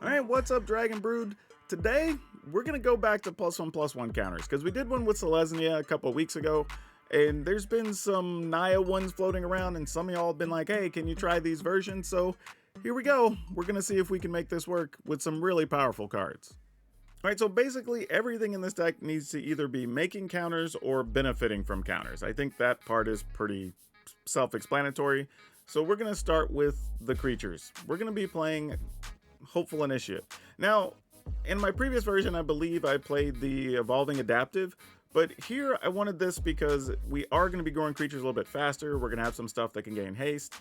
Alright, what's up, Dragon Brood? Today, we're going to go back to +1/+1 counters, because we did one with Selesnya a couple weeks ago, and there's been some Naya ones floating around, and some of y'all have been like, hey, can you try these versions? So, here we go. We're going to see if we can make this work with some really powerful cards. Alright, so basically everything in this deck needs to either be making counters or benefiting from counters. I think that part is pretty self-explanatory. So we're going to start with the creatures. We're going to be playing Hopeful Initiate. Now, in my previous version, I believe I played the Evolving Adaptive, but here I wanted this because we are going to be growing creatures a little bit faster. We're going to have some stuff that can gain haste,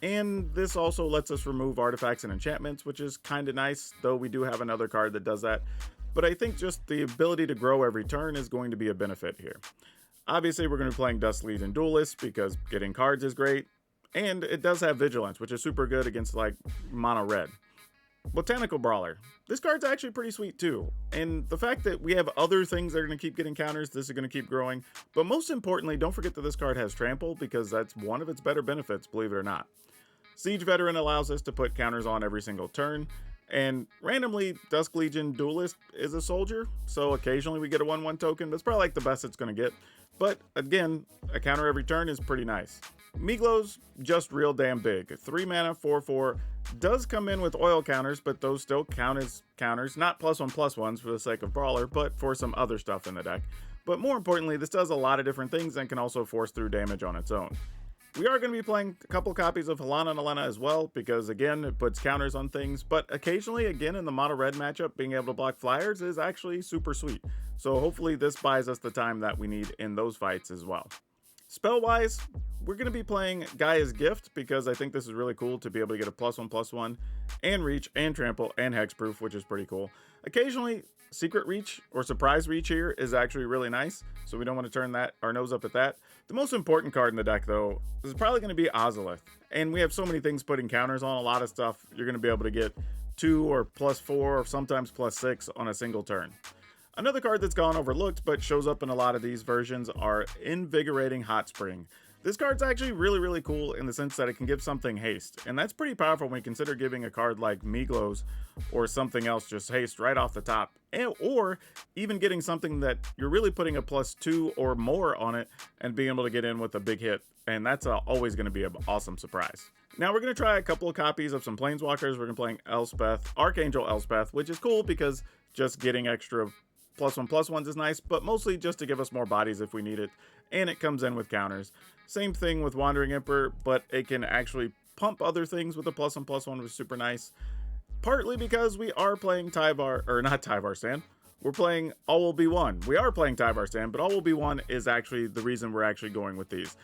and this also lets us remove artifacts and enchantments, which is kind of nice, though we do have another card that does that. But I think just the ability to grow every turn is going to be a benefit here. Obviously, we're going to be playing Dust Legion Duelist because getting cards is great, and it does have Vigilance, which is super good against like mono red. Botanical Brawler. This card's actually pretty sweet too, and the fact that we have other things that are going to keep getting counters, this is going to keep growing, but most importantly, don't forget that this card has Trample, because that's one of its better benefits, believe it or not. Siege Veteran allows us to put counters on every single turn, and randomly, Dusk Legion Duelist is a soldier, so occasionally we get a 1/1 token. That's probably like the best it's going to get, but again, a counter every turn is pretty nice. Miglo's just real damn big. 3 mana, 4/4, does come in with oil counters, but those still count as counters, not +1/+1s for the sake of Brawler, but for some other stuff in the deck. But more importantly, this does a lot of different things and can also force through damage on its own. We are going to be playing a couple copies of Helana and Elena as well, because again, it puts counters on things, but occasionally, again, in the mono red matchup, being able to block flyers is actually super sweet. So hopefully this buys us the time that we need in those fights as well. Spell-wise, we're going to be playing Gaia's Gift, because I think this is really cool to be able to get a +1/+1, and Reach, and Trample, and Hexproof, which is pretty cool. Occasionally, Secret Reach, or Surprise Reach here, is actually really nice, so we don't want to turn our nose up at that. The most important card in the deck, though, is probably going to be Ozolith, and we have so many things putting counters on a lot of stuff. You're going to be able to get 2 or +4, or sometimes +6 on a single turn. Another card that's gone overlooked but shows up in a lot of these versions are Invigorating Hot Spring. This card's actually really cool in the sense that it can give something haste, and that's pretty powerful when you consider giving a card like Miglos or something else just haste right off the top, or even getting something that you're really putting a +2 or more on it and being able to get in with a big hit, and that's always going to be an awesome surprise. Now we're going to try a couple of copies of some Planeswalkers. We're going to be playing Elspeth, Archangel Elspeth, which is cool because just getting extra +1/+1s is nice, but mostly just to give us more bodies if we need it, and it comes in with counters. Same thing with Wandering Emperor, but it can actually pump other things with a +1/+1, which is super nice. Partly because we are playing Tyvar, or not Tyvar Stand, we're playing All Will Be One. We are playing Tyvar Stand, but All Will Be One is actually the reason we're actually going with these.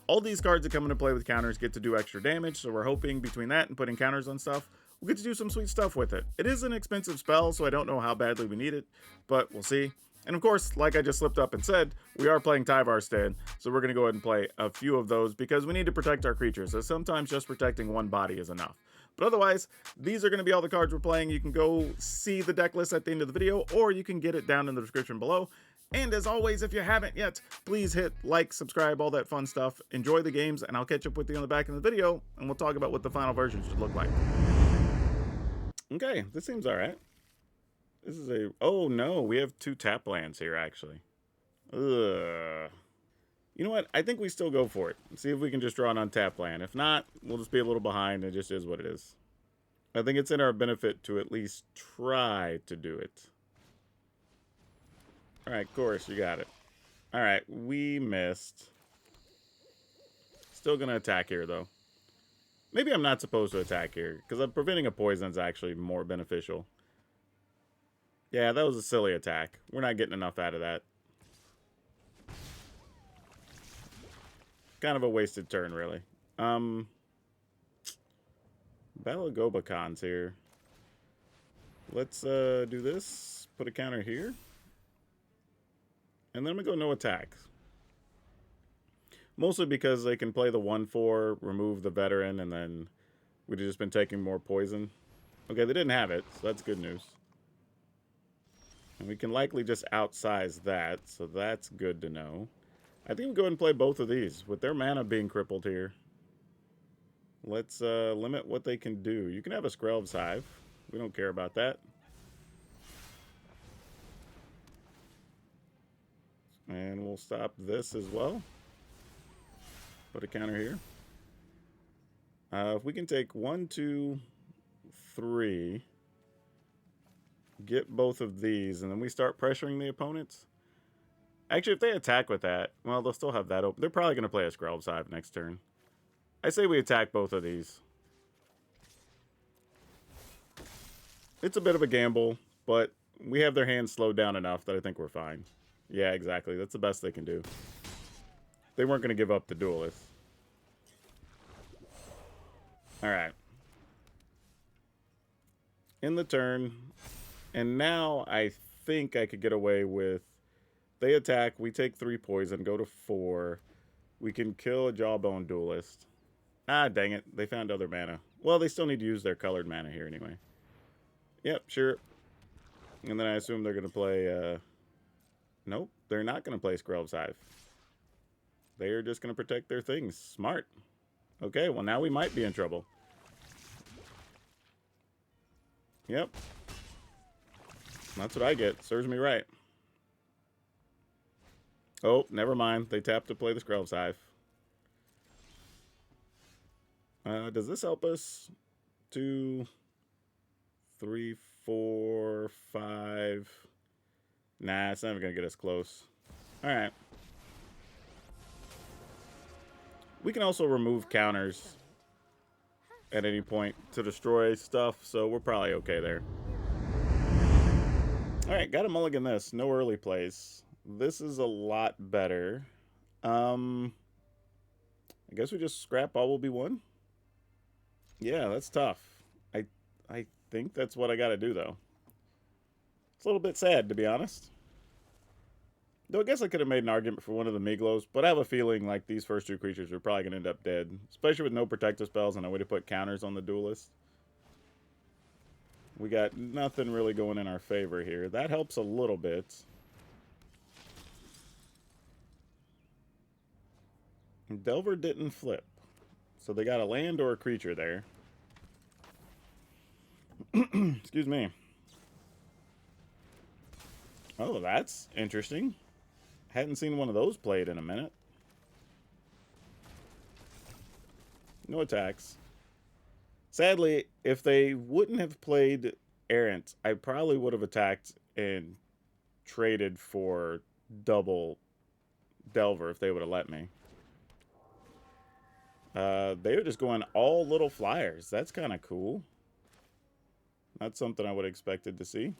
All these cards that come into play with counters get to do extra damage, so we're hoping between that and putting counters on stuff, we'll get to do some sweet stuff with it. It is an expensive spell, so I don't know how badly we need it, but we'll see. And of course, like I just slipped up and said, we are playing Tyvar Stand, so we're going to go ahead and play a few of those because we need to protect our creatures, so sometimes just protecting one body is enough. But otherwise, these are going to be all the cards we're playing. You can go see the deck list at the end of the video, or you can get it down in the description below. And as always, if you haven't yet, please hit like, subscribe, all that fun stuff. Enjoy the games, and I'll catch up with you on the back of the video, and we'll talk about what the final version should look like. Okay, this seems alright. This is a... Oh, no, we have 2 tap lands here, actually. Ugh. You know what? I think we still go for it. Let's see if we can just draw an untapped land. If not, we'll just be a little behind. It just is what it is. I think it's in our benefit to at least try to do it. Alright, of course, you got it. Alright, we missed. Still gonna attack here, though. Maybe I'm not supposed to attack here, because preventing a poison is actually more beneficial. Yeah, that was a silly attack. We're not getting enough out of that. Kind of a wasted turn, really. Balagobacon's here. Let's do this. Put a counter here. And then I'm going to go no attack. Mostly because they can play the 1/4, remove the veteran, and then we'd have just been taking more poison. Okay, they didn't have it, so that's good news. And we can likely just outsize that, so that's good to know. I think we'll go ahead and play both of these. With their mana being crippled here, let's limit what they can do. You can have a Skrelv's Hive. We don't care about that. And we'll stop this as well. Put a counter here. If we can take 1, 2, 3, get both of these, and then we start pressuring the opponents. Actually, if they attack with that, well, they'll still have that open. They're probably going to play a Skrelv Scythe next turn. I say we attack both of these. It's a bit of a gamble, but we have their hands slowed down enough that I think we're fine. Yeah, exactly. That's the best they can do. They weren't going to give up the Duelist. Alright. In the turn. And now I think I could get away with... They attack, we take 3 poison, go to 4. We can kill a Jawbone Duelist. Ah, dang it. They found other mana. Well, they still need to use their colored mana here anyway. Yep, sure. And then I assume they're going to play... Nope, they're not going to play Skrelv Scythe. They are just going to protect their things. Smart. Okay, well now we might be in trouble. Yep. That's what I get. Serves me right. Oh, never mind. They tap to play the Skrelv Scythe. Does this help us? 2, 3, 4, 5. Nah, it's not even going to get us close. Alright. We can also remove counters at any point to destroy stuff, so we're probably okay there. Alright, got to mulligan this. No early plays. This is a lot better. I guess we just scrap all will be one. Yeah, that's tough. I think that's what I got to do, though. It's a little bit sad, to be honest. Though I guess I could have made an argument for one of the Miglos, but I have a feeling like these first 2 creatures are probably going to end up dead. Especially with no protective spells and a way to put counters on the Duelist. We got nothing really going in our favor here. That helps a little bit. Delver didn't flip. So they got a land or a creature there. Excuse me. Oh, that's interesting. Hadn't seen one of those played in a minute. No attacks. Sadly, if they wouldn't have played Errant, I probably would have attacked and traded for double Delver if they would have let me. They were just going all little flyers. That's kind of cool. That's something I would have expected to see.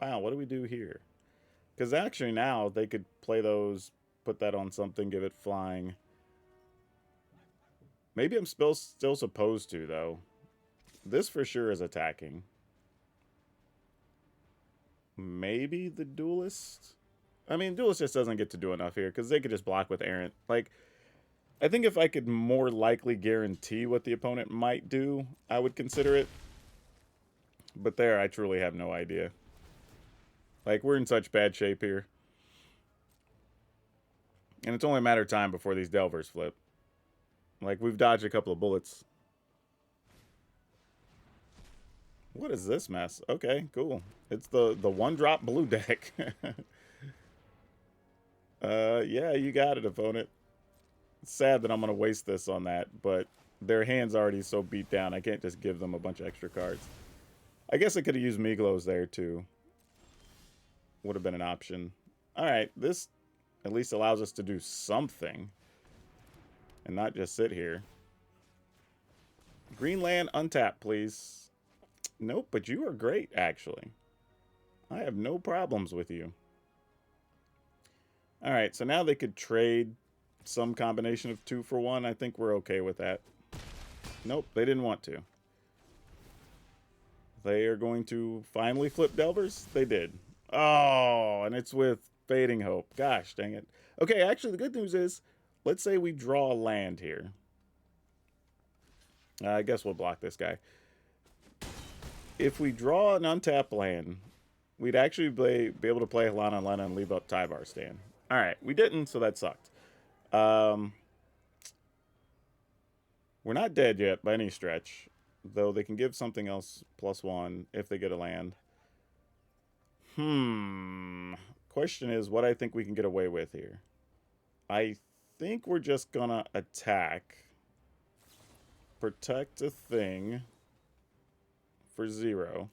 Wow, what do we do here? Because actually now they could play those, put that on something, give it flying. Maybe I'm still supposed to, though. This for sure is attacking. Maybe the Duelist? I mean, Duelist just doesn't get to do enough here, because they could just block with Errant. Like, I think if I could more likely guarantee what the opponent might do, I would consider it. But there, I truly have no idea. Like, we're in such bad shape here. And it's only a matter of time before these Delvers flip. Like, we've dodged a couple of bullets. What is this mess? Okay, cool. It's the one-drop blue deck. Yeah, you got it, opponent. It's sad that I'm going to waste this on that, but their hand's already so beat down, I can't just give them a bunch of extra cards. I guess I could have used Miglos there, too. Would have been an option. Alright, this at least allows us to do something. And not just sit here. Green land, untap, please. Nope, but you are great, actually. I have no problems with you. Alright, so now they could trade some combination of 2 for 1. I think we're okay with that. Nope, they didn't want to. They are going to finally flip Delvers? They did. Oh, and it's with Fading Hope. Gosh, dang it. Okay, actually, the good news is, let's say we draw a land here. I guess we'll block this guy. If we draw an untapped land, we'd actually be able to play Lana and Lena and leave up Tyvar Stand. Alright, we didn't, so that sucked. We're We're not dead yet by any stretch, though they can give something else +1 if they get a land. Question is what I think we can get away with here. I think we're just gonna attack, protect a thing for 0.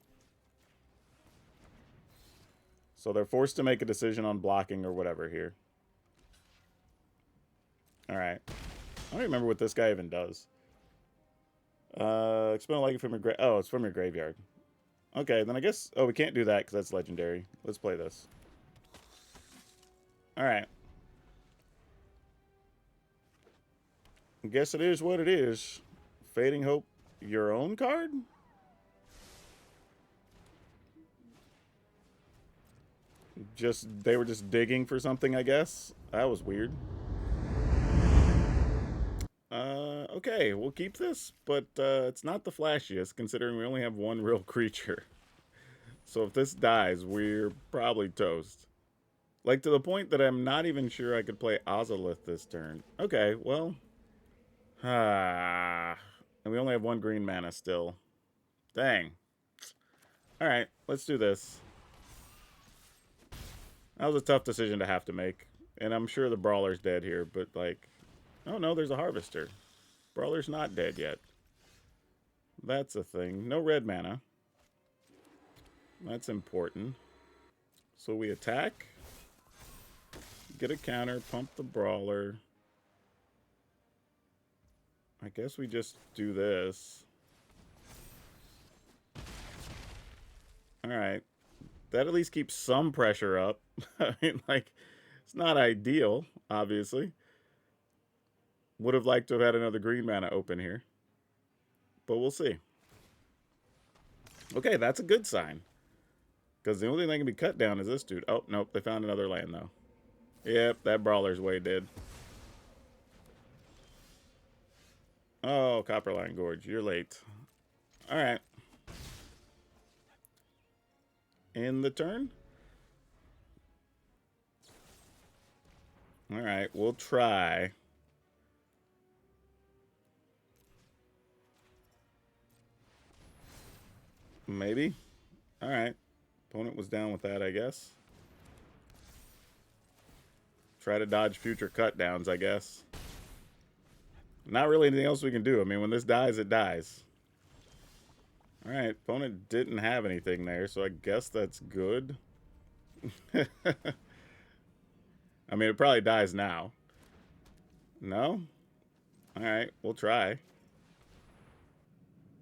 So they're forced to make a decision on blocking or whatever here. Alright. I don't remember what this guy even does. Expel a legacy from your oh, it's from your graveyard. Okay, then I guess... Oh, we can't do that because that's legendary. Let's play this. Alright. I guess it is what it is. Fading Hope, your own card? They were just digging for something, I guess. That was weird. Okay, we'll keep this, but it's not the flashiest, considering we only have one real creature. So if this dies, we're probably toast. Like, to the point that I'm not even sure I could play Ozolith this turn. Okay, well. And we only have one green mana still. Dang. Alright, let's do this. That was a tough decision to have to make. And I'm sure the Brawler's dead here, but like... Oh no, there's a Harvester. Brawler's not dead yet. That's a thing. No red mana. That's important. So we attack. Get a counter, pump the Brawler. I guess we just do this. Alright. That at least keeps some pressure up. I mean, like, it's not ideal, obviously. Would have liked to have had another green mana open here. But we'll see. Okay, that's a good sign. Because the only thing that can be cut down is this dude. Oh, nope, they found another land, though. Yep, that Brawler's way dead. Oh, Copperline Gorge, you're late. Alright. In the turn? Alright, we'll try. Maybe. Alright. Opponent was down with that, I guess. Try to dodge future cut downs, I guess. Not really anything else we can do. I mean, when this dies, it dies. Alright, opponent didn't have anything there, so I guess that's good. I mean, it probably dies now. No? Alright, we'll try.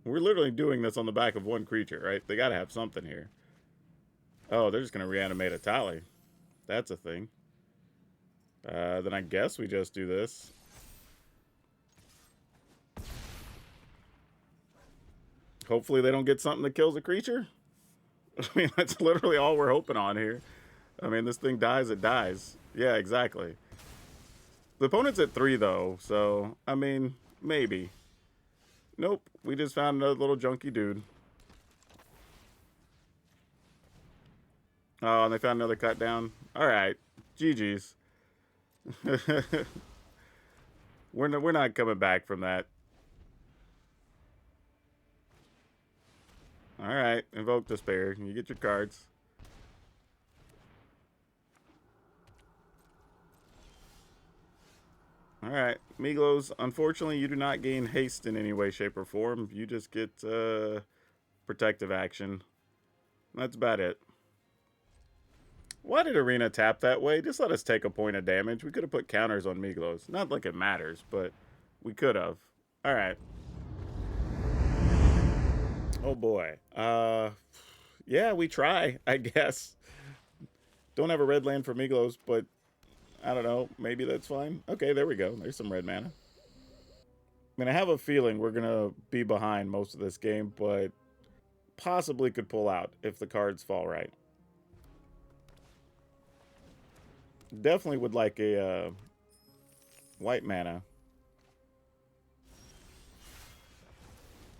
We're literally doing this on the back of one creature, right? They gotta have something here. Oh, they're just gonna reanimate a Tally. That's a thing. Then I guess we just do this. Hopefully they don't get something that kills a creature. I mean, that's literally all we're hoping on here. I mean, this thing dies, it dies. Yeah, exactly. The opponent's at 3, though, so, I mean, maybe. Nope, we just found another little junky dude. Oh, and they found another cut down. Alright, GG's. We're not coming back from that. Alright, invoke despair. You get your cards. Alright, Miglos, unfortunately you do not gain haste in any way, shape, or form. You just get protective action. That's about it. Why did Arena tap that way? Just let us take a point of damage. We could have put counters on Miglos. Not like it matters, but we could have. Alright. Oh boy. Yeah, we try, I guess. Don't have a red land for Miglos, but I don't know. Maybe that's fine. Okay, there we go. There's some red mana. I mean, I have a feeling we're going to be behind most of this game, but possibly could pull out if the cards fall right. Definitely would like a white mana.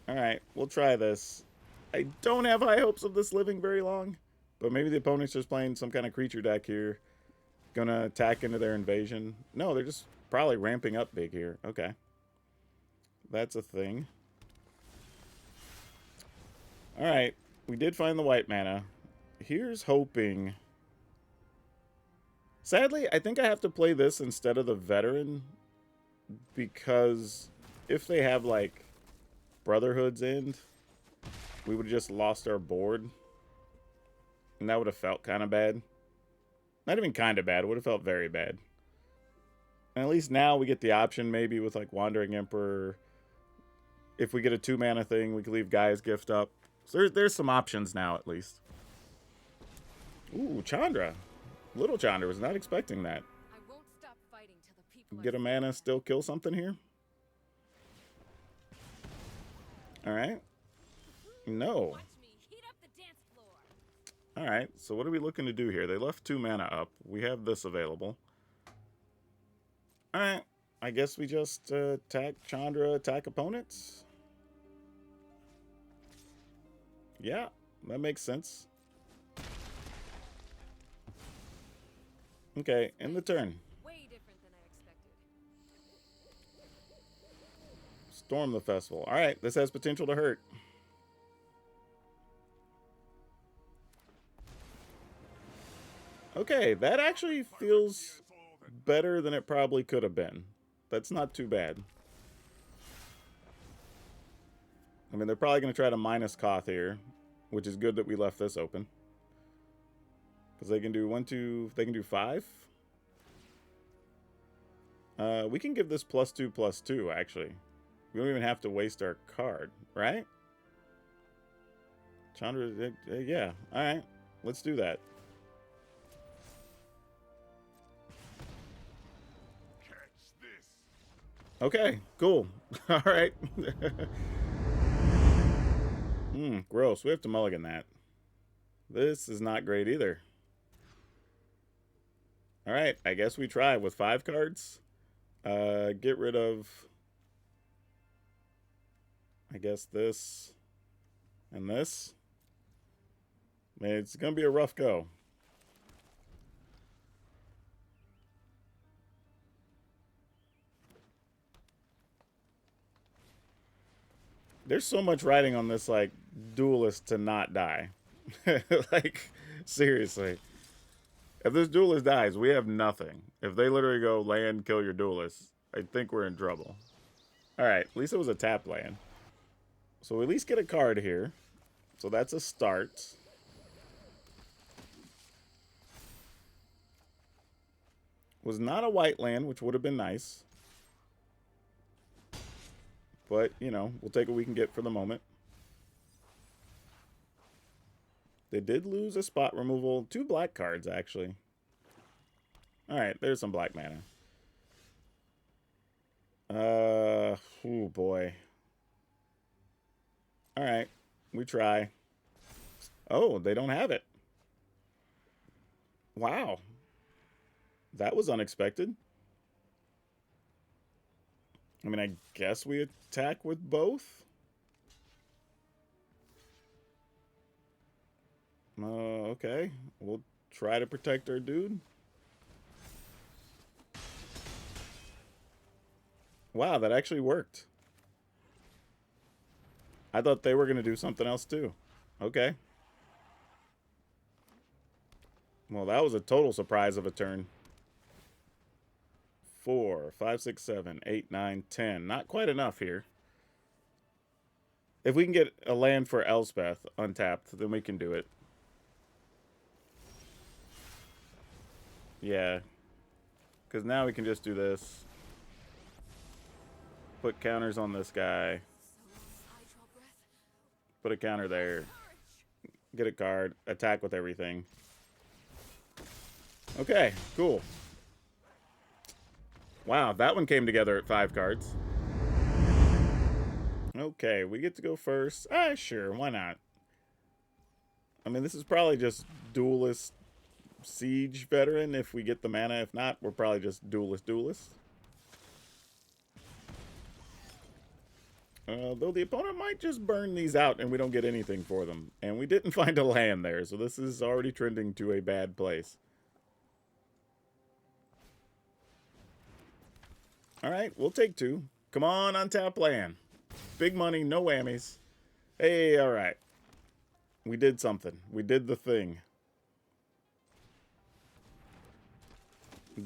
Alright, we'll try this. I don't have high hopes of this living very long, but maybe the opponent's just playing some kind of creature deck here. Gonna attack into their invasion. No, they're just probably ramping up big here. Okay. That's a thing. Alright, we did find the white mana. Here's hoping. Sadly, I think I have to play this instead of the veteran, because if they have, like, Brotherhood's End, we would have just lost our board. And that would have felt kind of bad. Not even kind of bad. It would have felt very bad. And at least now we get the option, maybe, with, like, Wandering Emperor. If we get a 2-mana thing, we can leave Gaia's Gift up. So there's some options now, at least. Ooh, Chandra. Little Chandra. Was not expecting that. I won't stop fighting till the people Get a mana, still kill something here? Alright. No. Watch me heat up the dance floor. Alright, so what are we looking to do here? They left 2 mana up. We have this available. Alright. I guess we just attack Chandra, attack opponents? Yeah, that makes sense. Okay, end the turn. Way different than I expected. Storm the festival. Alright, this has potential to hurt. Okay, that actually feels better than it probably could have been. That's not too bad. I mean, they're probably going to try to minus Koth here, which is good that we left this open. Because they can do 1, 2, they can do 5. We can give this +2/+2, actually. We don't even have to waste our card, right? Chandra, yeah. Alright, let's do that. Okay, cool. Alright. Gross. We have to mulligan that. This is not great either. Alright, I guess we try with 5 cards. Get rid of, I guess, this and this. Man, it's going to be a rough go. There's so much writing on this, like, duelist to not die. Like, seriously. If this duelist dies, we have nothing. If they literally go land, kill your duelist, I think we're in trouble. Alright, at least it was a tap land. So we at least get a card here. So that's a start. Was not a white land, which would have been nice. But, you know, we'll take what we can get for the moment. They did lose a spot removal. 2 black cards, actually. Alright, there's some black mana. Oh boy. Alright, we try. Oh, they don't have it. Wow. That was unexpected. I mean, I guess we attack with both. Okay. We'll try to protect our dude. Wow, that actually worked. I thought they were going to do something else too. Okay. Well, that was a total surprise of a turn. 4, 5, 6, 7, 8, 9, 10. Not quite enough here. If we can get a land for Elspeth untapped, then we can do it. Yeah. Because now we can just do this. Put counters on this guy. Put a counter there. Get a card. Attack with everything. Okay, cool. Wow, that one came together at 5 cards. Okay, we get to go first. Sure, why not? I mean, this is probably just duelist siege veteran if we get the mana. If not, we're probably just duelist. Though the opponent might just burn these out and we don't get anything for them. And we didn't find a land there, so this is already trending to a bad place. Alright, we'll take 2. Come on, untap land. Big money, no whammies. Hey, all right. We did something. We did the thing.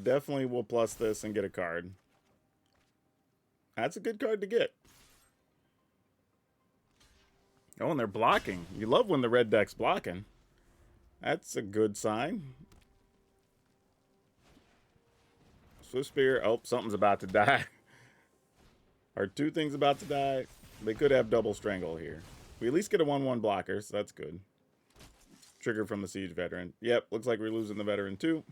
Definitely will plus this and get a card. That's a good card to get. Oh, and they're blocking. You love when the red deck's blocking. That's a good sign. Swift Spear. Oh, something's about to die. Are two things about to die? They could have double strangle here. We at least get a 1/1 blocker, so that's good. Trigger from the Siege Veteran. Yep, looks like we're losing the Veteran too.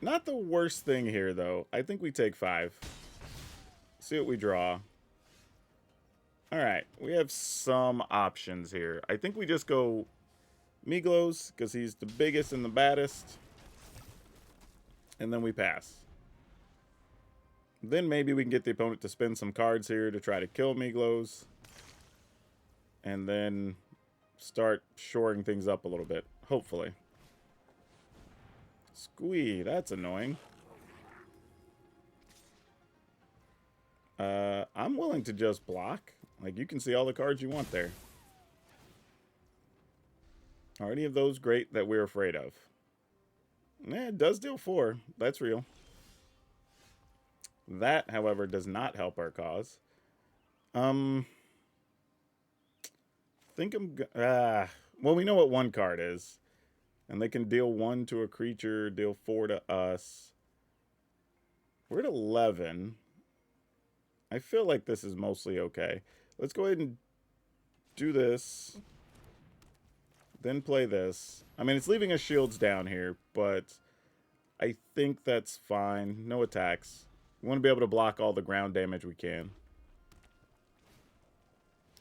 Not the worst thing here, though. I think we take 5. See what we draw. Alright, we have some options here. I think we just go Miglos, because he's the biggest and the baddest. And then we pass. Then maybe we can get the opponent to spin some cards here to try to kill Miglos. And then start shoring things up a little bit, hopefully. Squee, that's annoying. I'm willing to just block. Like, you can see all the cards you want there. Are any of those great that we're afraid of? It does deal 4. That's real. That, however, does not help our cause. Think I'm... well, we know what 1 card is. And they can deal 1 to a creature, deal 4 to us. We're at 11. I feel like this is mostly okay. Let's go ahead and do this. Then play this. I mean, it's leaving us shields down here, but I think that's fine. No attacks. We want to be able to block all the ground damage we can.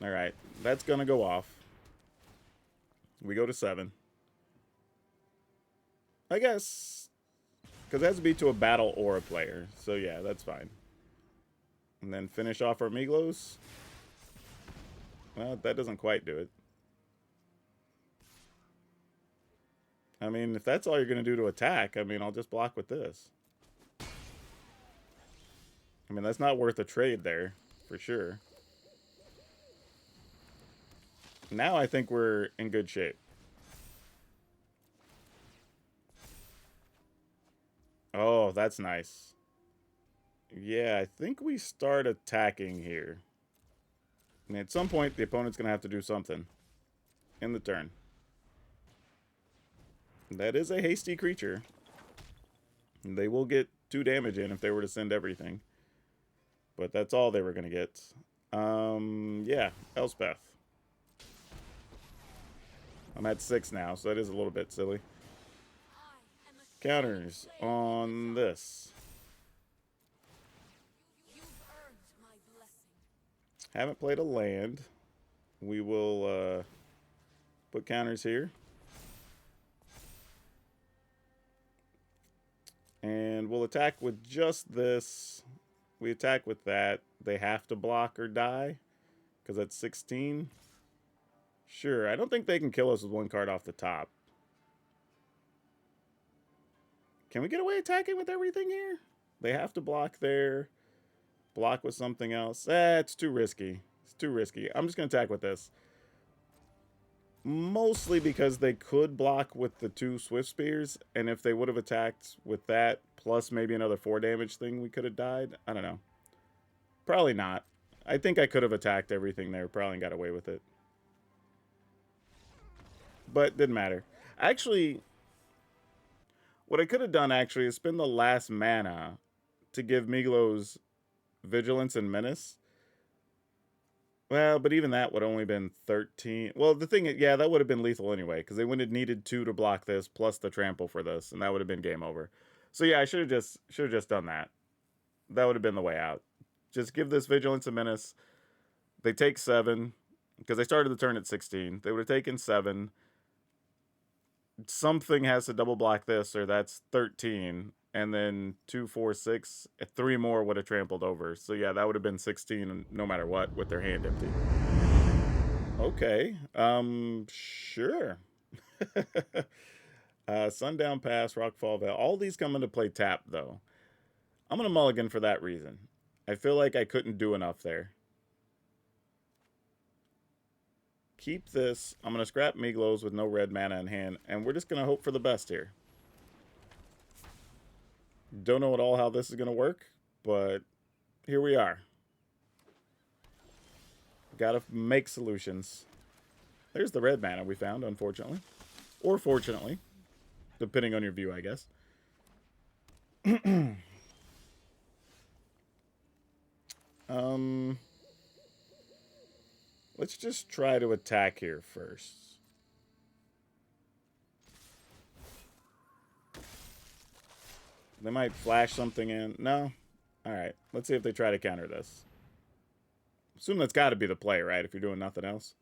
Alright, that's going to go off. We go to 7. I guess, because it has to be to a battle or a player. So yeah, that's fine. And then finish off our Miglos. Well, that doesn't quite do it. I mean, if that's all you're going to do to attack, I mean, I'll just block with this. I mean, that's not worth a trade there, for sure. Now I think we're in good shape. Oh, that's nice. Yeah, I think we start attacking here. I mean, at some point, the opponent's going to have to do something in the turn. That is a hasty creature. They will get 2 damage in if they were to send everything. But that's all they were going to get. Yeah, Elspeth. I'm at 6 now, so that is a little bit silly. Counters on this. Haven't played a land. We will put counters here. And we'll attack with just this. We attack with that. They have to block or die, because that's 16. Sure, I don't think they can kill us with 1 card off the top. Can we get away attacking with everything here? They have to block there. Block with something else. It's too risky. It's too risky. I'm just going to attack with this. Mostly because they could block with the 2 Swift Spears. And if they would have attacked with that, plus maybe another 4 damage thing, we could have died. I don't know. Probably not. I think I could have attacked everything there. Probably got away with it. But didn't matter. Actually... what I could have done, actually, is spend the last mana to give Miglos Vigilance and Menace. Well, but even that would have only been 13. Well, the thing is, yeah, that would have been lethal anyway, because they would have needed 2 to block this, plus the trample for this, and that would have been game over. So yeah, I should have just done that. That would have been the way out. Just give this Vigilance and Menace. They take 7, because they started the turn at 16. They would have taken 7. Something has to double block this, or that's 13, and then 2, 4, 6, 3 more would have trampled over. So yeah, that would have been 16 no matter what, with their hand empty. Okay, sure. Sundown Pass, Rockfall Vale, all these come into play tap though. I'm going to mulligan for that reason. I feel like I couldn't do enough there. Keep this. I'm going to scrap Miglos with no red mana in hand, and we're just going to hope for the best here. Don't know at all how this is going to work, but here we are. Gotta make solutions. There's the red mana we found, unfortunately. Or fortunately. Depending on your view, I guess. Let's just try to attack here first. They might flash something in. No? Alright. Let's see if they try to counter this. Assume that's got to be the play, right? If you're doing nothing else.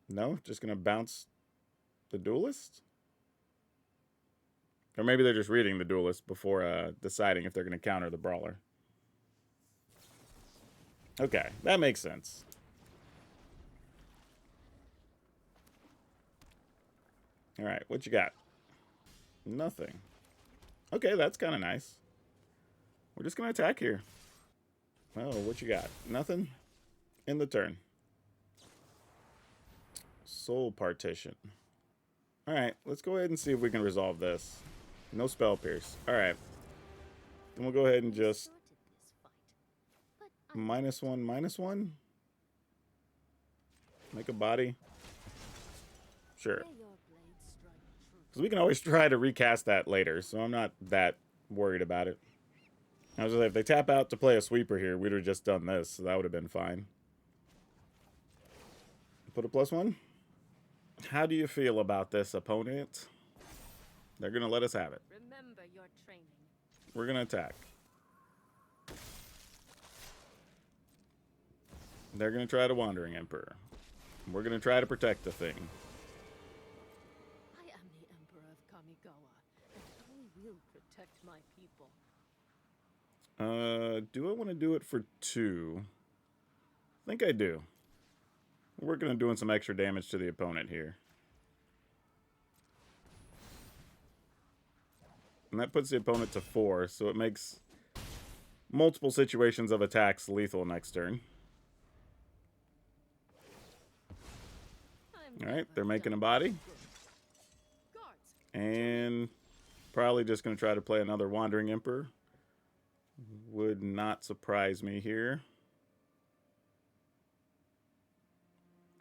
No? Just going to bounce the Duelist? Or maybe they're just reading the Duelist before deciding if they're going to counter the Brawler. Okay, that makes sense. Alright, what you got? Nothing. Okay, that's kind of nice. We're just going to attack here. Oh, what you got? Nothing? In the turn. Soul Partition. Alright, let's go ahead and see if we can resolve this. No Spell Pierce. Alright. Then we'll go ahead and just... -1/-1? Make a body? Sure. Because we can always try to recast that later, so I'm not that worried about it. I was just like, if they tap out to play a sweeper here, we'd have just done this, so that would have been fine. Put a +1? How do you feel about this, opponent? They're going to let us have it. Remember your training. We're going to attack. They're going to try to Wandering Emperor. We're going to try to protect the thing. I am the Emperor of Kamigawa, and I will protect my people. Do I want to do it for 2? I think I do. We're working on doing some extra damage to the opponent here. And that puts the opponent to 4, so it makes multiple situations of attacks lethal next turn. Alright, they're making a body. And probably just going to try to play another Wandering Emperor. Would not surprise me here.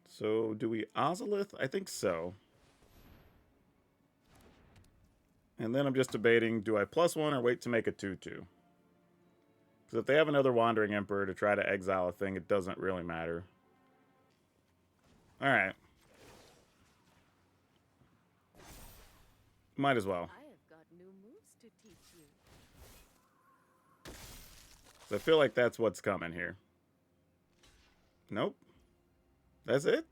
So, do we Ozolith? I think so. And then I'm just debating, do I +1 or wait to make a 2/2? Because if they have another Wandering Emperor to try to exile a thing, it doesn't really matter. Alright. Might as well. I have got new moves to teach you. So I feel like that's what's coming here. Nope. That's it?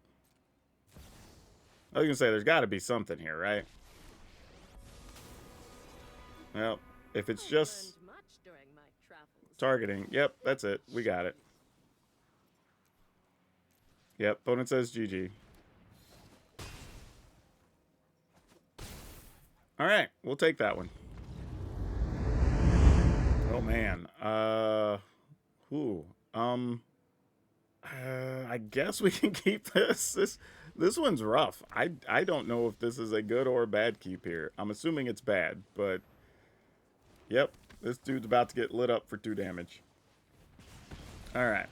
I was going to say, there's got to be something here, right? Well, if it's just targeting, yep, that's it. We got it. Yep, opponent says GG. Alright, we'll take that one. Oh, man. I guess we can keep this. This one's rough. I don't know if this is a good or a bad keep here. I'm assuming it's bad, but... Yep, this dude's about to get lit up for 2 damage. Alright.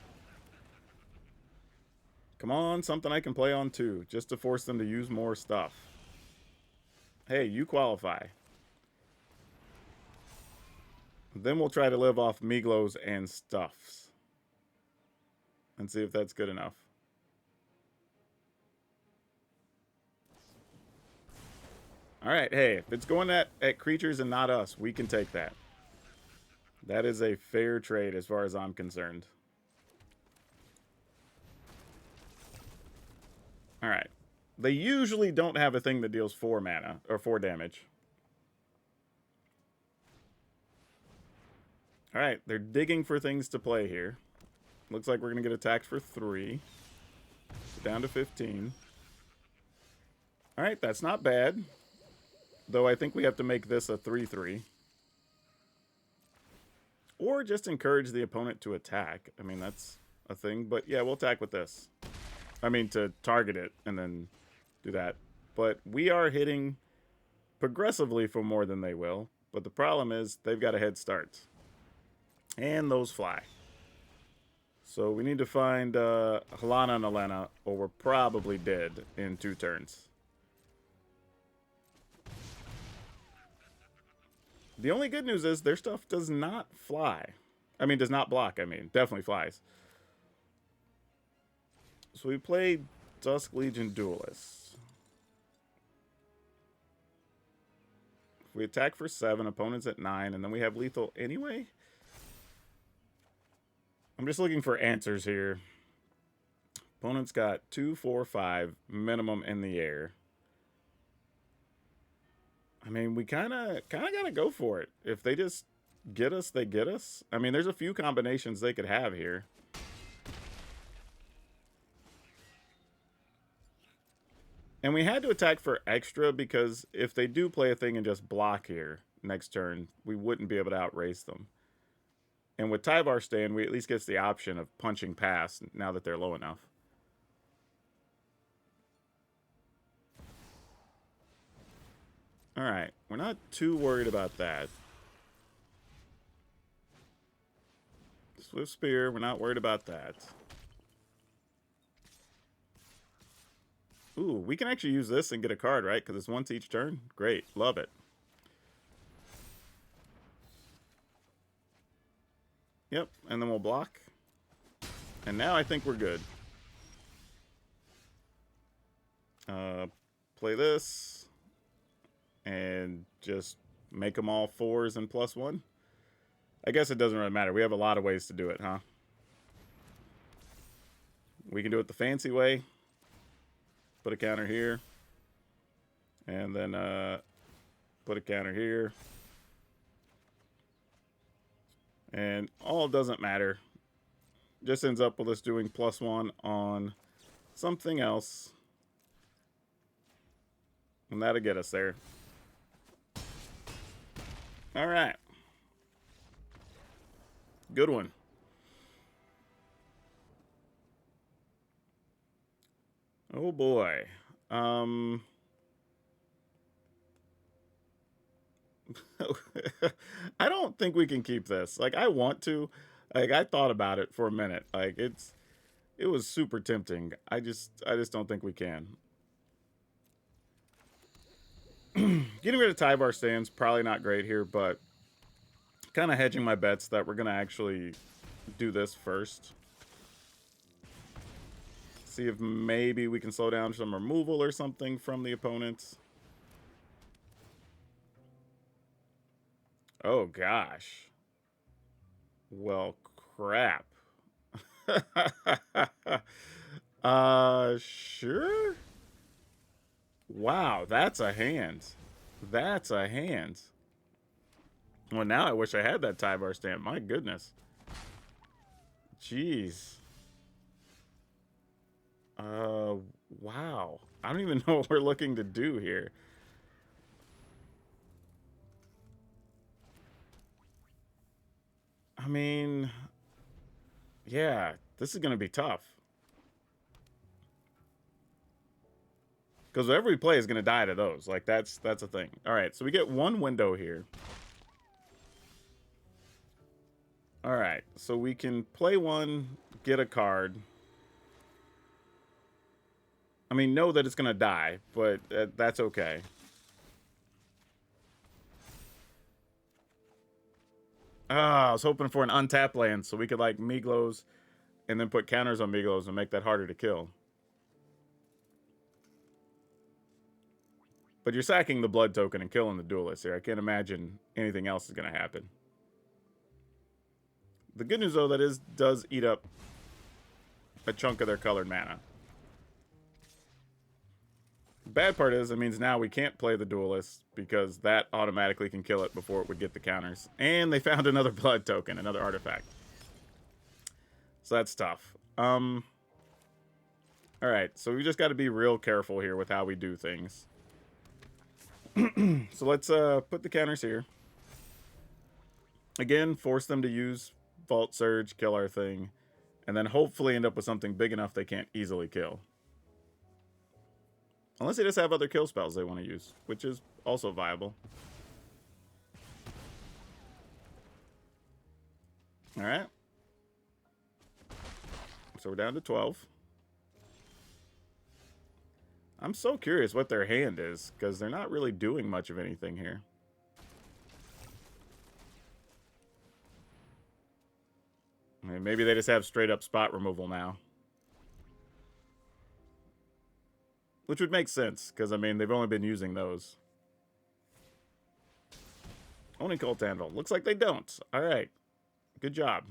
Come on, something I can play on 2, just to force them to use more stuff. Hey, you qualify. Then we'll try to live off Miglos and stuffs. And see if that's good enough. Alright, hey, if it's going at creatures and not us, we can take that. That is a fair trade as far as I'm concerned. Alright. They usually don't have a thing that deals 4 mana, or 4 damage. Alright, they're digging for things to play here. Looks like we're going to get attacked for 3. Down to 15. Alright, that's not bad. Though I think we have to make this a 3/3. Or just encourage the opponent to attack. I mean, that's a thing. But yeah, we'll attack with this. I mean, to target it and then do that. But we are hitting progressively for more than they will. But the problem is they've got a head start. And those fly. So we need to find Helena and Elena, or we're probably dead in 2 turns. The only good news is their stuff does not fly. I mean, does not block, I mean. Definitely flies. So we played Dusk Legion Duelists. If we attack for 7, opponents at 9, and then we have lethal anyway? I'm just looking for answers here. Opponent's got 2, 4, 5 minimum in the air. I mean, we kind of gotta go for it. If they just get us, they get us. I mean, there's a few combinations they could have here. And we had to attack for extra because if they do play a thing and just block here next turn, we wouldn't be able to outrace them. And with Tyvar staying, we at least get the option of punching past now that they're low enough. Alright, we're not too worried about that. Swift Spear, we're not worried about that. Ooh, we can actually use this and get a card, right? Because it's once each turn. Great, love it. Yep, and then we'll block. And now I think we're good. Play this. And just make them all 4s and +1. I guess it doesn't really matter. We have a lot of ways to do it, huh? We can do it the fancy way. Put a counter here. And then put a counter here. And all doesn't matter. Just ends up with us doing +1 on something else. And that'll get us there. All right. Good one. Oh boy. I don't think we can keep this. Like, I want to. Like, I thought about it for a minute. Like, it was super tempting. I just don't think we can. Getting rid of Tyvar stands, probably not great here, but kind of hedging my bets that we're going to actually do this first. See if maybe we can slow down some removal or something from the opponents. Oh, gosh. Well, crap. Sure? Wow, that's a hand. That's a hand. Well, now I wish I had that Tyvar stamp. My goodness. Jeez. Wow. I don't even know what we're looking to do here. I mean, yeah, this is going to be tough. Because whatever we play is going to die to those. Like, that's a thing. All right, so we get one window here. All right, so we can play one, get a card. I mean, know that it's going to die, but that's okay. Ah, I was hoping for an untapped land so we could, like, Miglos and then put counters on Miglos and make that harder to kill. But you're sacking the blood token and killing the duelist here. I can't imagine anything else is going to happen. The good news, though, does eat up a chunk of their colored mana. The bad part is, it means now we can't play the duelist because that automatically can kill it before it would get the counters. And they found another blood token, another artifact. So that's tough. Alright, so we just got to be real careful here with how we do things. So let's put the counters here. Again, force them to use Vault Surge, kill our thing, and then hopefully end up with something big enough they can't easily kill. Unless they just have other kill spells they want to use, which is also viable. Alright. So we're down to 12. I'm so curious what their hand is, because they're not really doing much of anything here. I mean, maybe they just have straight up spot removal now. Which would make sense, because, I mean, they've only been using those. Only Cult Anvil. Looks like they don't. Alright. Good job.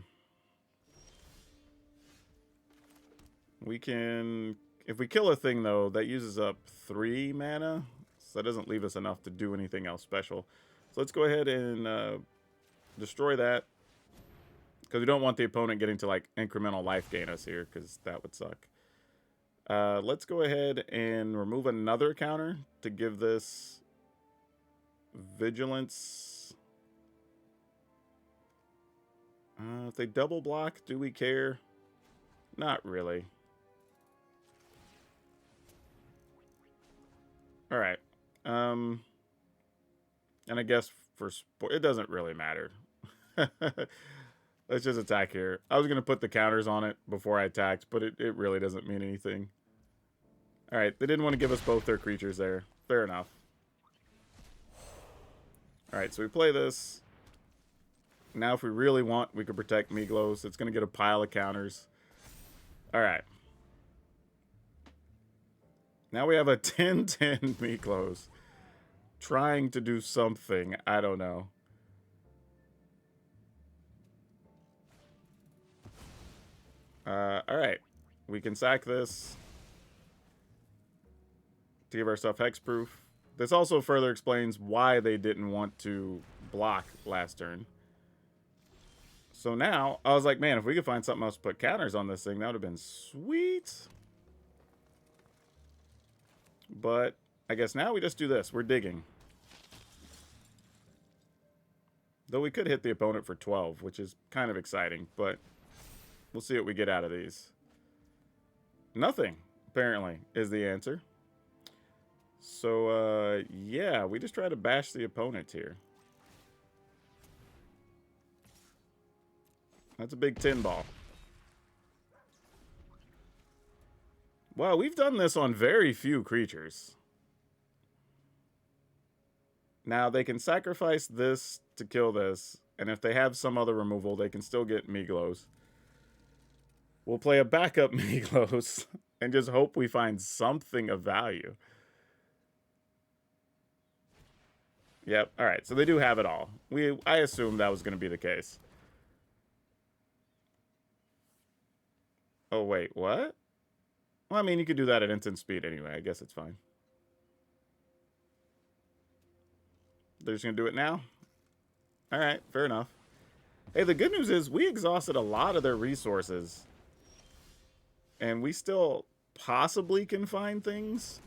We can... If we kill a thing, though, that uses up 3 mana. So that doesn't leave us enough to do anything else special. So let's go ahead and destroy that. Because we don't want the opponent getting to, like, incremental life gain us here, because that would suck. Let's go ahead and remove another counter to give this Vigilance. If they double block, do we care? Not really. Alright. And I guess for sport, it doesn't really matter. Let's just attack here. I was going to put the counters on it before I attacked, but it really doesn't mean anything. Alright, they didn't want to give us both their creatures there. Fair enough. Alright, so we play this. Now if we really want, we could protect Miglos. It's going to get a pile of counters. Alright. Now we have a 10-10 Miglos. Trying to do something. I don't know. Alright. We can sack this to give ourselves hexproof. This also further explains why they didn't want to block last turn. So now, I was like, man, if we could find something else to put counters on this thing, that would have been sweet. But I guess now we just do this. We're digging. Though we could hit the opponent for 12, which is kind of exciting, but we'll see what we get out of these. Nothing, apparently, is the answer. So, yeah, we just try to bash the opponent here. That's a big tin ball. Wow, we've done this on very few creatures. Now, they can sacrifice this to kill this, and if they have some other removal, they can still get Miglos. We'll play a backup Miglos and just hope we find something of value. Yep, alright, so they do have it all. I assumed that was going to be the case. Oh, wait, what? Well, I mean, you could do that at instant speed anyway. I guess it's fine. They're just going to do it now? Alright, fair enough. Hey, the good news is we exhausted a lot of their resources. And we still possibly can find things.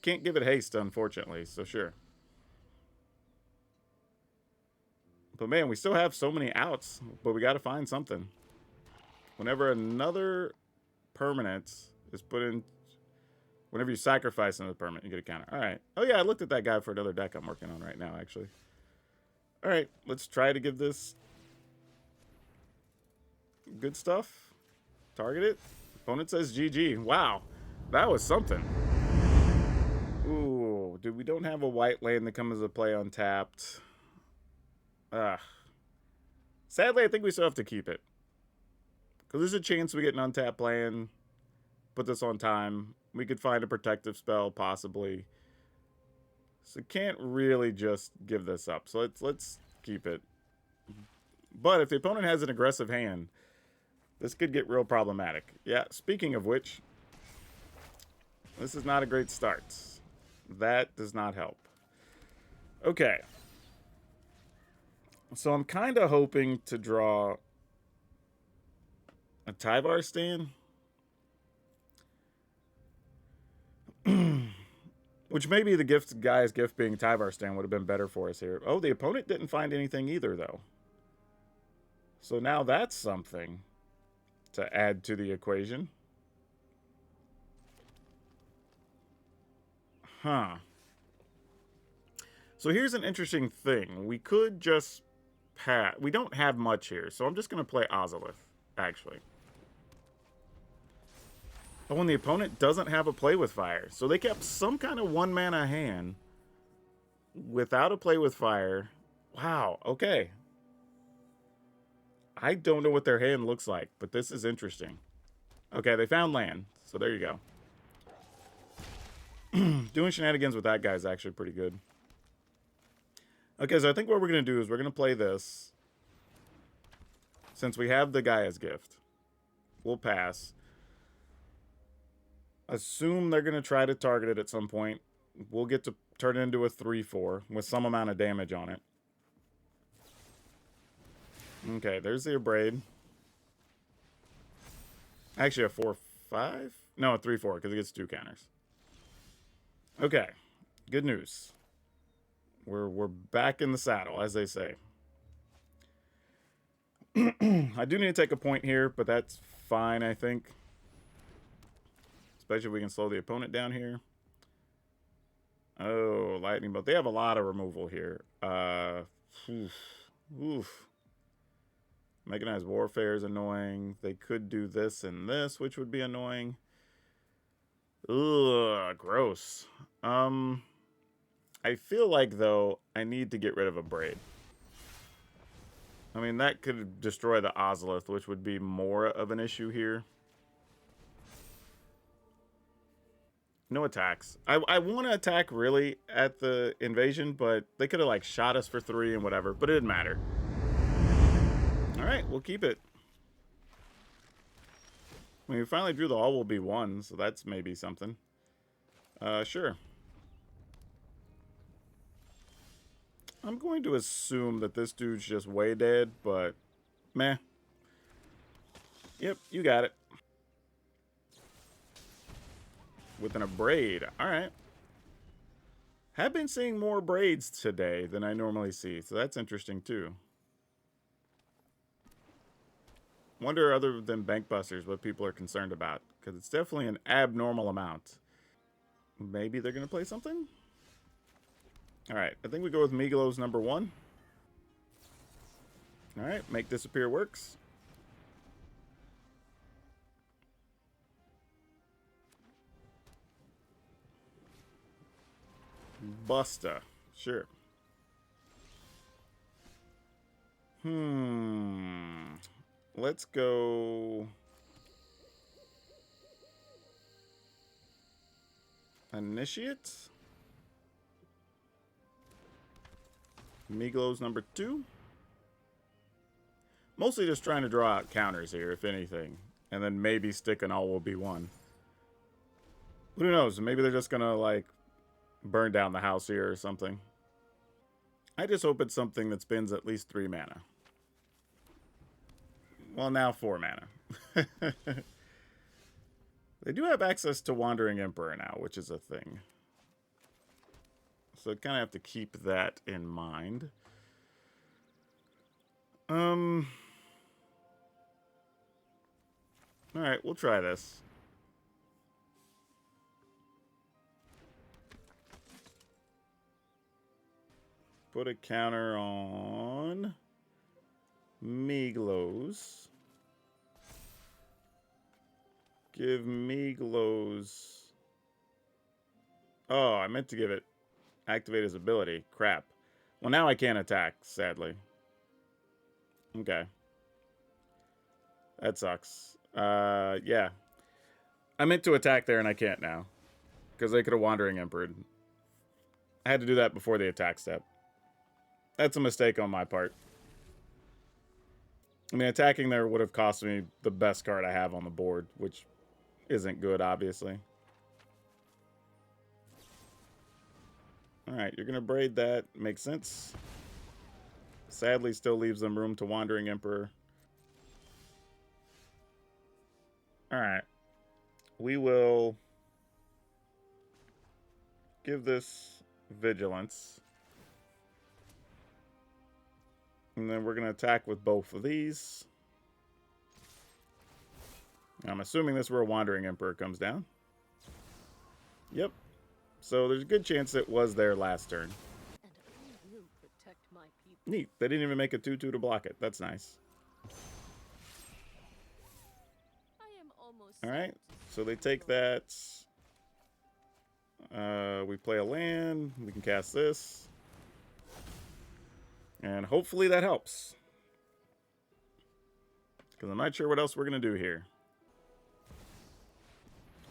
Can't give it haste, unfortunately, so sure. But man, we still have so many outs, but we got to find something. Whenever another permanent is put in, whenever you sacrifice another permanent, you get a counter. All right. Oh yeah, I looked at that guy for another deck I'm working on right now, actually. All right, let's try to give this good stuff. Target it. Opponent says GG. Wow, that was something. Ooh, dude, we don't have a white lane that comes into play untapped. Sadly, I think we still have to keep it. Because there's a chance we get an untapped land. Put this on time. We could find a protective spell, possibly. So can't really just give this up. So let's keep it. But if the opponent has an aggressive hand, this could get real problematic. Yeah, speaking of which, this is not a great start. That does not help. Okay. So I'm kind of hoping to draw a Tyvar stand. Which maybe the guy's gift being Tyvar Stand would have been better for us here. Oh, the opponent didn't find anything either, though. So now that's something to add to the equation. Huh. So here's an interesting thing. We could just pass. We don't have much here, so I'm just going to play Ozolith, actually. Oh, and the opponent doesn't have a Play with Fire. So they kept some kind of 1-mana hand without a Play with Fire. Wow, okay. I don't know what their hand looks like, but this is interesting. Okay, they found land, so there you go. Doing shenanigans with that guy is actually pretty good. Okay, so I think what we're going to do is we're going to play this. Since we have the Gaia's Gift, we'll pass. Assume they're going to try to target it at some point. We'll get to turn it into a 3/4 with some amount of damage on it. Okay, there's the Abrade. Actually, a 4/5? No, a 3/4 because it gets 2 counters. Okay, good news. We're back in the saddle, as they say. I do need to take a point here, but that's fine, I think. Especially if we can slow the opponent down here. Oh, lightning bolt. They have a lot of removal here. Oof. Mechanized Warfare is annoying. They could do this and this, which would be annoying. Ugh, gross. I feel like, though, I need to get rid of a Braid. I mean, that could destroy the Ozolith, which would be more of an issue here. No attacks. I want to attack, really, at the invasion, but they could have, like, shot us for 3 and whatever, but it didn't matter. Alright, we'll keep it. I mean, we finally drew the all will be 1, so that's maybe something. Sure. I'm going to assume that this dude's just way dead, but meh. Yep, you got it. With an Abrade. Alright. Have been seeing more braids today than I normally see, so that's interesting too. Wonder, other than bank busters, what people are concerned about, because it's definitely an abnormal amount. Maybe they're going to play something? Alright, I think we go with Miglos number 1. Alright, make disappear works. Busta, sure. Let's go Initiate. Miglos number 2. Mostly just trying to draw out counters here, if anything. And then maybe stick an all will be 1. Who knows? Maybe they're just gonna, like, burn down the house here or something. I just hope it's something that spends at least 3 mana. Well, now 4 mana. They do have access to Wandering Emperor now, which is a thing. So I kind of have to keep that in mind. Alright, we'll try this. Put a counter on Miglos. Give Miglos... Oh, I meant to give it... Activate his ability. Crap. Well, now I can't attack, sadly. Okay. That sucks. Yeah. I meant to attack there and I can't now. Because they could have Wandering Emperored. I had to do that before the attack step. That's a mistake on my part. I mean, attacking there would have cost me the best card I have on the board, which isn't good, obviously. Alright, you're going to braid that. Makes sense. Sadly, still leaves them room to Wandering Emperor. Alright. We will give this Vigilance. And then we're going to attack with both of these. I'm assuming this is where Wandering Emperor comes down. Yep. So there's a good chance it was there last turn. And I will protect my people. Neat. They didn't even make a 2/2 to block it. That's nice. I am almost Alright. So they take that. We play a land. We can cast this. And hopefully that helps. Because I'm not sure what else we're going to do here.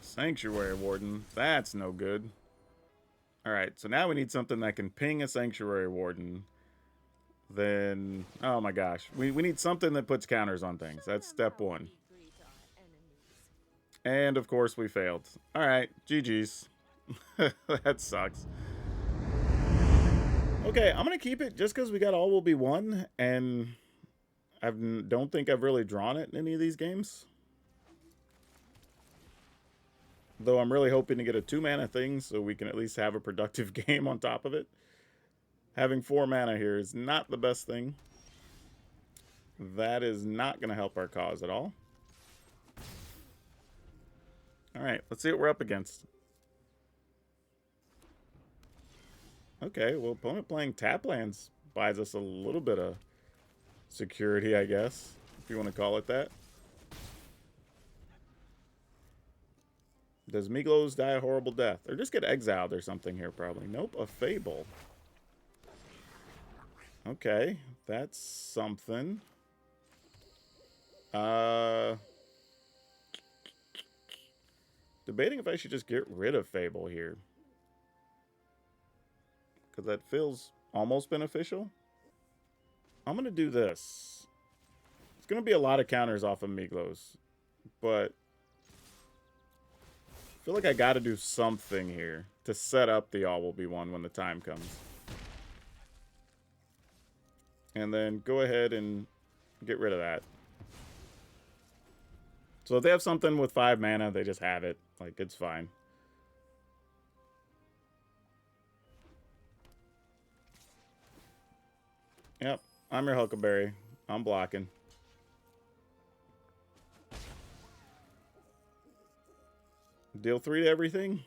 Sanctuary Warden. That's no good. Alright, so now we need something that can ping a Sanctuary Warden. Then, oh my gosh. We need something that puts counters on things. That's step one. And of course we failed. Alright, GG's. That sucks. Okay, I'm going to keep it just because we got all will be one. And I don't think I've really drawn it in any of these games. Though I'm really hoping to get a 2-mana thing so we can at least have a productive game on top of it. Having 4 mana here is not the best thing. That is not going to help our cause at all. Alright, let's see what we're up against. Okay, well, opponent playing tap lands buys us a little bit of security, I guess, if you want to call it that. Does Miglos die a horrible death? Or just get exiled or something here, probably. Nope, a Fable. Okay, that's something. Debating if I should just get rid of Fable here. Because that feels almost beneficial. I'm going to do this. It's going to be a lot of counters off of Miglos. But I feel like I got to do something here to set up the all will be one when the time comes. And then go ahead and get rid of that. So if they have something with 5 mana, they just have it. Like, it's fine. Yep, I'm your Huckleberry. I'm blocking. Deal 3 to everything?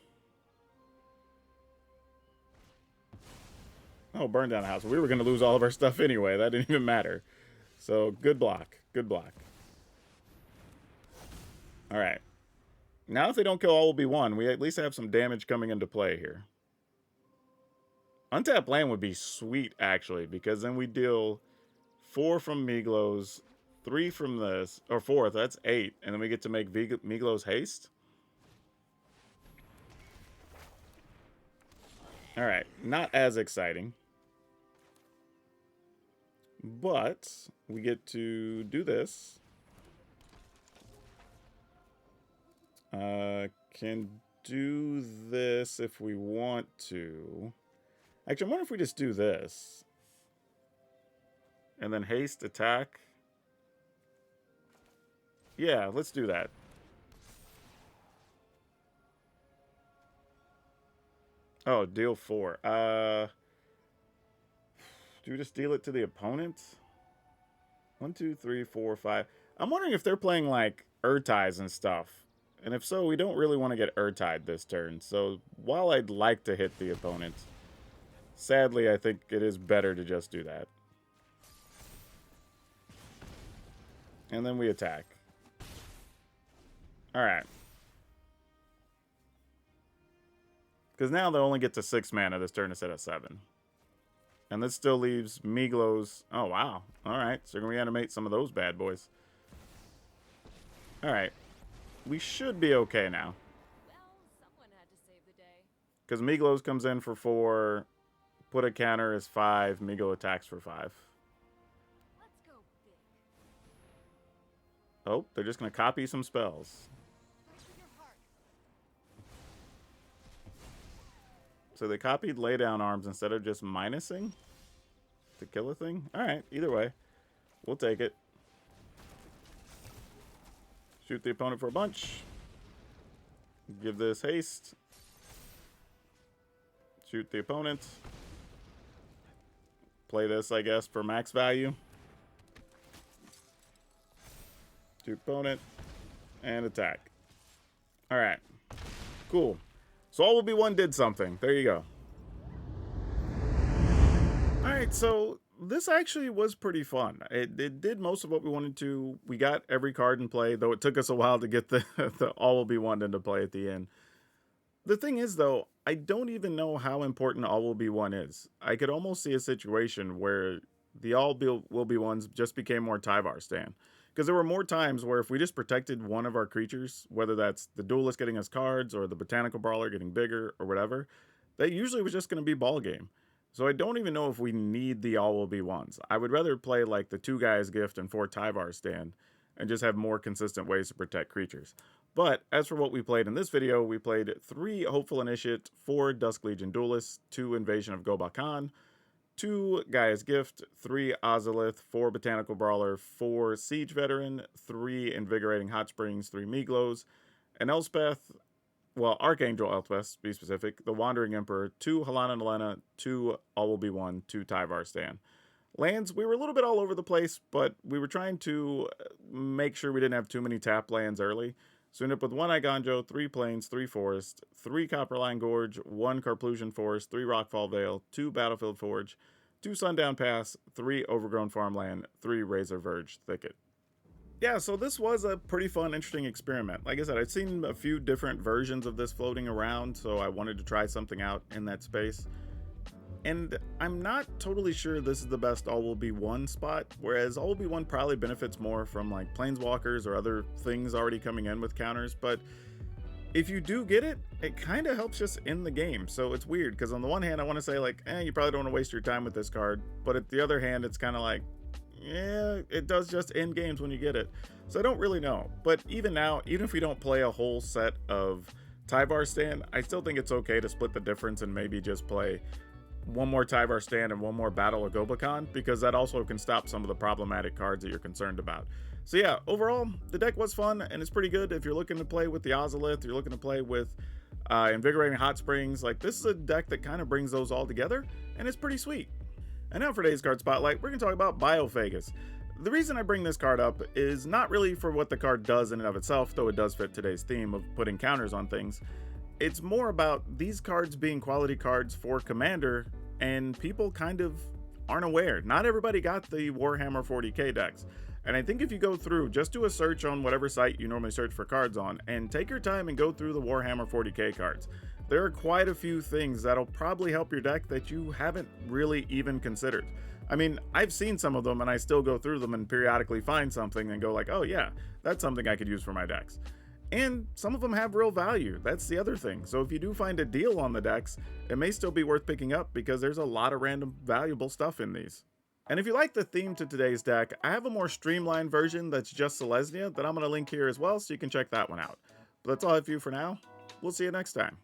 Oh, burn down the house. We were going to lose all of our stuff anyway. That didn't even matter. So, good block. Good block. Alright. Now if they don't kill all will be one, we at least have some damage coming into play here. Untapped land would be sweet, actually, because then we deal 4 from Miglos, 3 from this, or 4, that's 8, and then we get to make Miglos haste. Alright, not as exciting. But we get to do this. Can do this if we want to. Actually, I wonder if we just do this. And then haste, attack. Yeah, let's do that. Oh, deal 4. Do we just deal it to the opponent? 1, 2, 3, 4, 5. I'm wondering if they're playing, like, Urtais and stuff. And if so, we don't really want to get Urtide this turn. So, while I'd like to hit the opponent, sadly, I think it is better to just do that. And then we attack. Alright. Because now they only get to 6 mana this turn instead of 7. And this still leaves Miglos. Oh, wow. Alright, so we're going to reanimate some of those bad boys. Alright. We should be okay now. Well, someone had to save the day. Because Miglos comes in for 4. Put a counter is 5. Migo attacks for 5. Let's go big. Oh, they're just going to copy some spells. So they copied lay down arms instead of just minusing to kill a thing. Alright, either way. We'll take it. Shoot the opponent for a bunch. Give this haste. Shoot the opponent. Play this, I guess, for max value. Shoot opponent. And attack. Alright. Cool. So all will be one did something. There you go. Alright, so this actually was pretty fun. It did most of what we wanted to. We got every card in play, though it took us a while to get the all will be one into play at the end. The thing is, though, I don't even know how important all will be one is. I could almost see a situation where the all will be ones just became more Tyvar stand. Because there were more times where if we just protected one of our creatures, whether that's the duelist getting us cards or the botanical brawler getting bigger or whatever, that usually was just going to be ball game. So I don't even know if we need the all will be ones. I would rather play like the 2 guys gift and 4 Tyvar stand and just have more consistent ways to protect creatures. But as for what we played in this video, we played 3 Hopeful Initiate, 4 Dusk Legion Duelists, 2 Invasion of Gobal Khan, 2 Gaia's Gift, 3 Ozolith, 4 Botanical Brawler, 4 Siege Veteran, 3 Invigorating Hot Springs, 3 Miglos, an Elspeth, well, Archangel Elspeth, to be specific, the Wandering Emperor, 2 Halana Nalena, 2 All Will Be One, 2 Tyvar Stan. Lands, we were a little bit all over the place, but we were trying to make sure we didn't have too many tap lands early. So we ended up with 1 Igonjo, 3 Plains, 3 Forest, 3 Copperline Gorge, 1 Carplusian Forest, 3 Rockfall Vale, 2 Battlefield Forge, 2 Sundown Pass, 3 Overgrown Farmland, 3 Razor Verge Thicket. Yeah, so this was a pretty fun, interesting experiment. Like I said, I'd seen a few different versions of this floating around, so I wanted to try something out in that space. And I'm not totally sure this is the best all will be one spot, whereas all will be one probably benefits more from like planeswalkers or other things already coming in with counters, but if you do get it, it kind of helps just in the game. So it's weird, because on the one hand I want to say like, you probably don't want to waste your time with this card, but at the other hand it's kind of like, yeah, it does just end games when you get it. So I don't really know, but even now, even if we don't play a whole set of Tyvar stand, I still think it's okay to split the difference and maybe just play 1 more Tyvar stand and 1 more Battle of Gobakhan, because that also can stop some of the problematic cards that you're concerned about. So yeah, overall, the deck was fun, and it's pretty good if you're looking to play with the Ozolith, you're looking to play with Invigorating Hot Springs. Like, this is a deck that kind of brings those all together, and it's pretty sweet. And now for today's card spotlight, we're going to talk about Biophagus. The reason I bring this card up is not really for what the card does in and of itself, though it does fit today's theme of putting counters on things. It's more about these cards being quality cards for Commander, and people kind of aren't aware. Not everybody got the Warhammer 40k decks. And I think if you go through, just do a search on whatever site you normally search for cards on, and take your time and go through the Warhammer 40k cards. There are quite a few things that'll probably help your deck that you haven't really even considered. I mean, I've seen some of them and I still go through them and periodically find something and go like, oh yeah, that's something I could use for my decks. And some of them have real value. That's the other thing. So if you do find a deal on the decks, it may still be worth picking up because there's a lot of random valuable stuff in these. And if you like the theme to today's deck, I have a more streamlined version that's just Selesnya that I'm going to link here as well, so you can check that one out. But that's all I have for you for now. We'll see you next time.